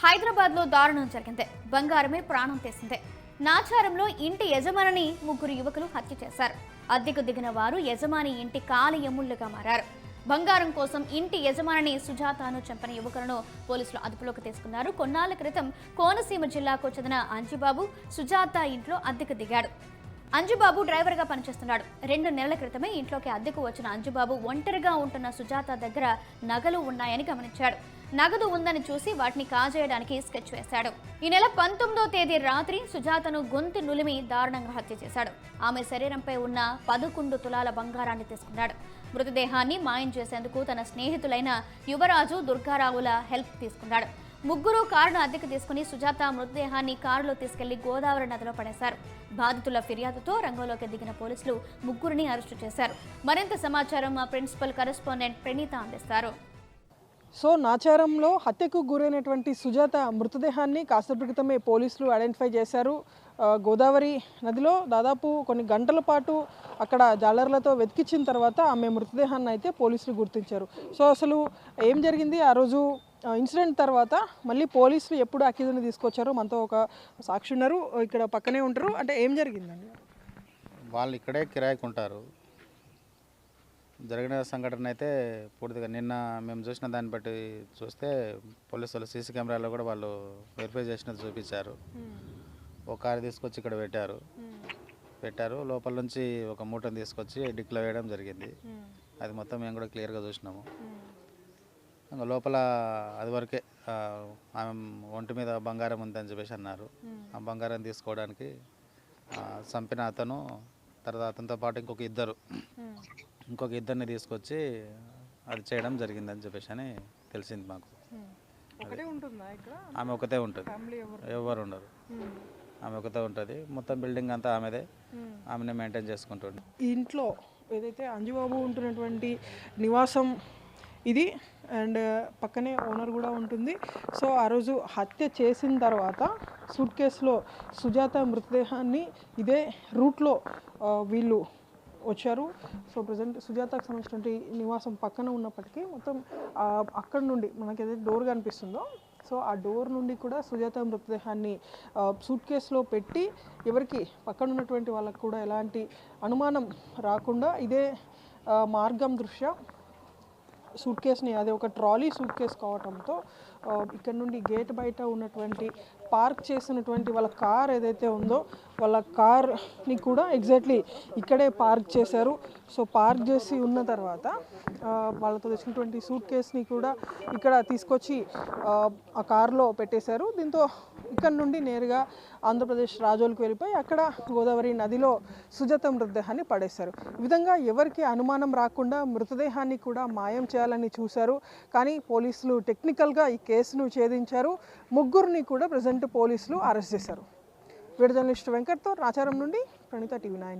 హైదరాబాద్ లో దారుణం జరిగింది. బంగారమే ప్రాణం తీసింది. నాచారంలో ఇంటి యజమానిని ముగ్గురు యువకులు హత్య చేశారు. అద్దెకు దిగిన వారు యజమాని ఇంటి కాలి ఎముళ్లుగా మారారు. బంగారం కోసం ఇంటి యజమానిని సుజాతను చంపిన యువకులను పోలీసులు అదుపులోకి తీసుకున్నారు. కొన్నాళ్ల క్రితం కోనసీమ జిల్లాకు చెందిన అంజిబాబు సుజాత ఇంట్లో అద్దెకు దిగాడు. అంజుబాబు డ్రైవర్గా పనిచేస్తున్నాడు. 2 నెలల క్రితమే ఇంట్లోకి అద్దెకు వచ్చిన అంజుబాబు ఒంటరిగా ఉంటున్న సుజాత దగ్గర నగలు ఉన్నాయని గమనించాడు. నగదు ఉందని చూసి వాటిని కాజేయడానికి స్కెచ్ వేశాడు. ఈ నెల 19వ తేదీ రాత్రి సుజాతను గొంతు నులిమి దారుణంగా హత్య చేశాడు. ఆమె శరీరంపై ఉన్న 11 తులాల బంగారాన్ని తీసుకున్నాడు. మృతదేహాన్ని మాయం చేసేందుకు తన స్నేహితులైన యువరాజు, దుర్గారావుల హెల్ప్ తీసుకున్నాడు. ముగ్గురు కారును అద్దెకు తీసుకుని సుజాత మృతదేహాన్ని కారులో తీసుకెళ్లి గోదావరి నదిలో పడేశారు. బాధితుల ఫిర్యాదుతో రంగంలోకి దిగిన పోలీసులు ముగ్గురిని అరెస్టు చేశారు. మరింత సమాచారం మా ప్రిన్సిపల్ కరెస్పాండెంట్ ప్రణీత అందిస్తారు. సో నాచారంలో హత్యకు గురైనటువంటి సుజాత మృతదేహాన్ని కాసేపటి క్రితమే పోలీసులు ఐడెంటిఫై చేశారు. గోదావరి నదిలో దాదాపు కొన్ని గంటల పాటు అక్కడ జాలర్లతో వెతికించిన తర్వాత ఆమె మృతదేహాన్ని అయితే పోలీసులు గుర్తించారు. సో అసలు ఏం జరిగింది ఆ రోజు ఇన్సిడెంట్ తర్వాత మళ్ళీ పోలీసులు ఎప్పుడు అక్యూజ్ని తీసుకొచ్చారో మనతో ఒక సాక్షి ఉన్నారు, ఇక్కడ పక్కనే ఉంటారు. అంటే ఏం జరిగిందండి? వాళ్ళు ఇక్కడే కిరాయికి ఉంటారు. జరిగిన సంఘటన అయితే పూర్తిగా నిన్న మేము చూసిన దాన్ని బట్టి చూస్తే పోలీసు వాళ్ళు సీసీ కెమెరాలో కూడా వాళ్ళు వెరిఫై చేసినది చూపించారు. ఒక కారు తీసుకొచ్చి ఇక్కడ పెట్టారు. లోపల నుంచి ఒక మూటను తీసుకొచ్చి డిక్లో వేయడం జరిగింది. అది మొత్తం మేము కూడా క్లియర్గా చూసినాము. ఇంకా లోపల అది వరకే ఆమె ఒంటి మీద బంగారం ఉందని చెప్పేసి అన్నారు. ఆ బంగారం తీసుకోవడానికి చంపిన అతను తర్వాత అతనితో పాటు ఇంకొక ఇద్దరిని తీసుకొచ్చి అది చేయడం జరిగిందని చెప్పేసి అని తెలిసింది మాకు. ఆమె ఒకతే ఉంటుంది, ఎవరు ఉండరు. ఆమె ఒకతే ఉంటుంది. మొత్తం బిల్డింగ్ అంతా ఆమెనే మెయింటైన్ చేసుకుంటుంది. ఈ ఇంట్లో ఏదైతే అంజుబాబు ఉంటున్నటువంటి నివాసం ఇది, అండ్ పక్కనే ఓనర్ కూడా ఉంటుంది. సో ఆ రోజు హత్య చేసిన తర్వాత సూట్ కేసులో సుజాత మృతదేహాన్ని ఇదే రూట్లో వీళ్ళు వచ్చారు. సో ప్రజెంట్ సుజాతకు సంబంధించినటువంటి నివాసం పక్కన ఉన్నప్పటికీ మొత్తం అక్కడ నుండి మనకి ఏదైతే డోర్ కనిపిస్తుందో సో ఆ డోర్ నుండి కూడా సుజాత మృతదేహాన్ని సూట్ కేసులో పెట్టి ఎవరికి పక్కన ఉన్నటువంటి వాళ్ళకు కూడా ఎలాంటి అనుమానం రాకుండా ఇదే మార్గం దృష్ట్యా సూట్ కేస్ని, అది ఒక ట్రాలీ సూట్ కేస్ కావడంతో ఇక్కడ నుండి గేట్ బయట ఉన్నటువంటి పార్క్ చేసినటువంటి వాళ్ళ కార్ ఏదైతే ఉందో వాళ్ళ కార్ని కూడా ఎగ్జాక్ట్లీ ఇక్కడే పార్క్ చేశారు. సో పార్క్ చేసి ఉన్న తర్వాత వాళ్ళతో తెచ్చినటువంటి సూట్ కేస్ని కూడా ఇక్కడ తీసుకొచ్చి ఆ కార్లో పెట్టేశారు. దీంతో ఇక్కడ నుండి నేరుగా ఆంధ్రప్రదేశ్ రాజోల్కి వెళ్ళిపోయి అక్కడ గోదావరి నదిలో సుజాత మృతదేహాన్ని పడేశారు. ఈ విధంగా ఎవరికి అనుమానం రాకుండా మృతదేహాన్ని కూడా మాయం చేయాలని చూశారు. కానీ పోలీసులు టెక్నికల్గా ఈ కేసును ఛేదించారు. ముగ్గురిని కూడా ప్రజెంట్ పోలీసులు అరెస్ట్ చేశారు. వీడియో జర్నలిస్ట్ వెంకట్తో నాచారం నుండి ప్రణీత, TV9.